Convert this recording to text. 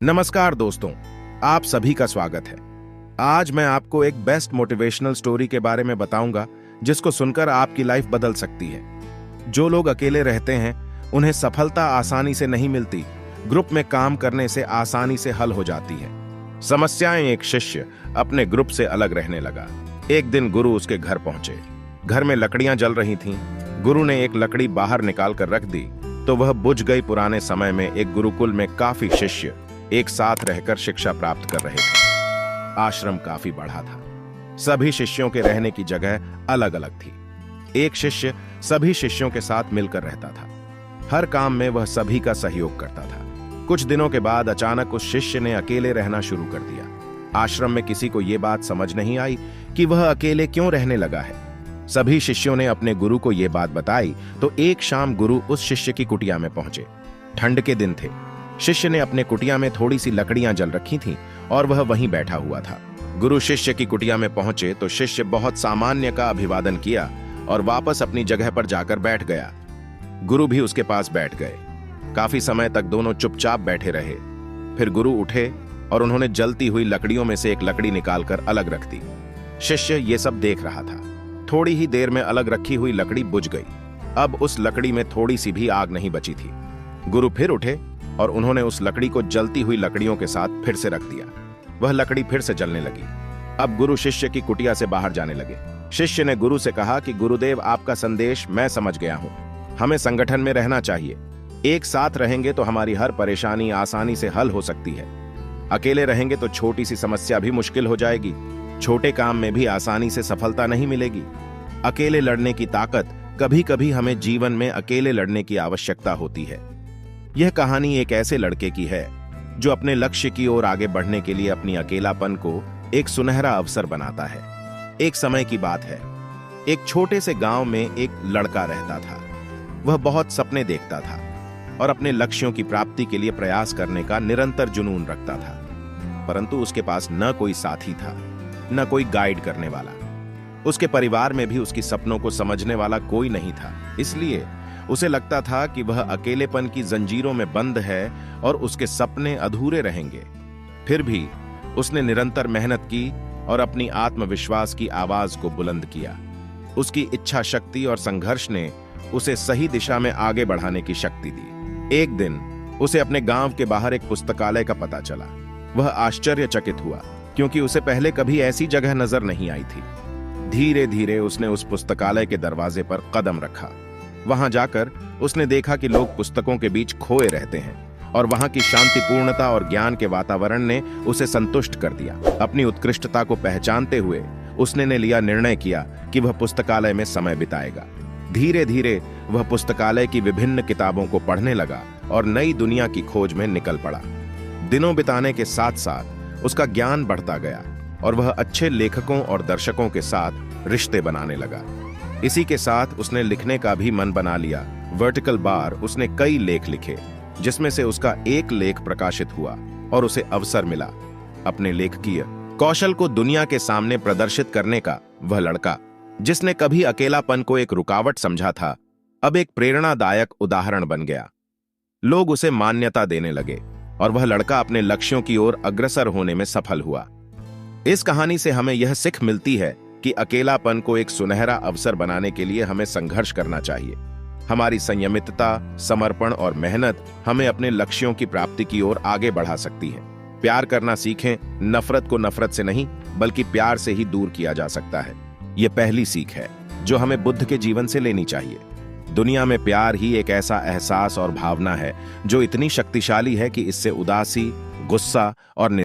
नमस्कार दोस्तों, आप सभी का स्वागत है। आज मैं आपको एक बेस्ट मोटिवेशनल स्टोरी के बारे में बताऊंगा जिसको सुनकर आपकी लाइफ बदल सकती है। जो लोग अकेले रहते हैं उन्हें सफलता आसानी से नहीं मिलती, ग्रुप में काम करने से आसानी से हल हो जाती है। समस्याएं। एक शिष्य अपने ग्रुप से अलग रहने लगा। एक दिन गुरु उसके घर पहुंचे। घर में लकड़ियां जल रही थीं। गुरु ने एक लकड़ी बाहर निकाल कर रख दी तो वह बुझ गई। पुराने समय में एक गुरुकुल में काफी शिष्य एक साथ रहकर शिक्षा प्राप्त कर रहे थे। आश्रम काफी बड़ा था। सभी शिष्यों के रहने की जगह अलग अलग थी। एक शिष्य सभी शिष्यों के साथ मिलकर रहता था। हर काम में वह सभी का सहयोग करता था। कुछ दिनों के बाद अचानक उस शिष्य ने अकेले रहना शुरू कर दिया। आश्रम में किसी को यह बात समझ नहीं आई कि वह अकेले क्यों रहने लगा है। सभी शिष्यों ने अपने गुरु को यह बात बताई तो एक शाम गुरु उस शिष्य की कुटिया में पहुंचे। ठंड के दिन थे। शिष्य ने अपने कुटिया में थोड़ी सी लकड़ियां जल रखी थीं और वह वहीं बैठा हुआ था। गुरु शिष्य की कुटिया में पहुंचे तो शिष्य बहुत सामान्य का अभिवादन किया और वापस अपनी जगह पर जाकर बैठ गया। गुरु भी उसके पास बैठ गए। काफी समय तक दोनों चुपचाप बैठे रहे। फिर गुरु उठे और उन्होंने जलती हुई लकड़ियों में से एक लकड़ी निकालकर अलग रख दी। शिष्य ये सब देख रहा था। थोड़ी ही देर में अलग रखी हुई लकड़ी बुझ गई। अब उस लकड़ी में थोड़ी सी भी आग नहीं बची थी। गुरु फिर उठे और उन्होंने उस लकड़ी को जलती हुई लकड़ियों के साथ फिर से रख दिया। वह लकड़ी फिर से जलने लगी। अब गुरु शिष्य की कुटिया से बाहर जाने लगे। शिष्य ने गुरु से कहा कि गुरुदेव, आपका संदेश मैं समझ गया हूं। हमें संगठन में रहना चाहिए। एक साथ रहेंगे तो हमारी हर परेशानी आसानी से हल हो सकती है। अकेले रहेंगे तो छोटी सी समस्या भी मुश्किल हो जाएगी। छोटे काम में भी आसानी से सफलता नहीं मिलेगी। अकेले लड़ने की ताकत, कभी कभी हमें जीवन में अकेले लड़ने की आवश्यकता होती है। यह कहानी एक ऐसे लड़के की है जो अपने लक्ष्य की ओर आगे बढ़ने के लिए अपनी अकेलापन को एक सुनहरा अवसर बनाता है। एक समय की बात है। एक छोटे से गांव में एक लड़का रहता था। वह बहुत सपने देखता था और अपने लक्ष्यों की प्राप्ति के लिए प्रयास करने का निरंतर जुनून रखता था, परंतु उसके पास न कोई साथी था, न कोई गाइड करने वाला। उसके परिवार में भी उसकी सपनों को समझने वाला कोई नहीं था। इसलिए उसे लगता था कि वह अकेलेपन की जंजीरों में बंद है और उसके सपने अधूरे रहेंगे। फिर भी उसने निरंतर मेहनत की और अपनी आत्मविश्वास की आवाज को बुलंद किया। उसकी इच्छा शक्ति और संघर्ष ने उसे सही दिशा में आगे बढ़ाने की शक्ति दी। एक दिन उसे अपने गांव के बाहर एक पुस्तकालय का पता चला। वह आश्चर्यचकित हुआ क्योंकि उसे पहले कभी ऐसी जगह नजर नहीं आई थी। धीरे धीरे उसने उस पुस्तकालय के दरवाजे पर कदम रखा। वहां जाकर उसने देखा कि लोग पुस्तकों के बीच खोए रहते हैं और वहां की शांतिपूर्णता और ज्ञान के वातावरण ने उसे संतुष्ट कर दिया। अपनी उत्कृष्टता को पहचानते हुए उसने ने लिया निर्णय किया कि वह पुस्तकालय में समय बिताएगा। धीरे धीरे वह पुस्तकालय की विभिन्न किताबों को पढ़ने लगा और नई दुनिया की खोज में निकल पड़ा। दिनों बिताने के साथ साथ उसका ज्ञान बढ़ता गया और वह अच्छे लेखकों और दर्शकों के साथ रिश्ते बनाने लगा। इसी के साथ उसने लिखने का भी मन बना लिया। वर्टिकल बार उसने कई लेख लिखे, जिसमें से उसका एक लेख प्रकाशित हुआ और उसे अवसर मिला अपने लेखकीय कौशल को दुनिया के सामने प्रदर्शित करने का। वह लड़का जिसने कभी अकेलापन को एक रुकावट समझा था, अब एक प्रेरणादायक उदाहरण बन गया। लोग उसे मान्यता देने लगे और वह लड़का अपने लक्ष्यों की ओर अग्रसर होने में सफल हुआ। इस कहानी से हमें यह सीख मिलती है कि अकेलापन को एक सुनहरा अवसर बनाने के लिए हमें संघर्ष करना चाहिए। हमारी संयमितता, समर्पण और मेहनत हमें अपने लक्ष्यों की प्राप्ति की ओर आगे बढ़ा सकती है। प्यार करना सीखें। नफरत को नफरत से नहीं बल्कि प्यार से ही दूर किया जा सकता है। यह पहली सीख है जो हमें बुद्ध के जीवन से लेनी चाहिए। दुनिया में प्यार ही एक ऐसा एहसास और भावना है जो इतनी शक्तिशाली है कि इससे उदासी, गुस्सा और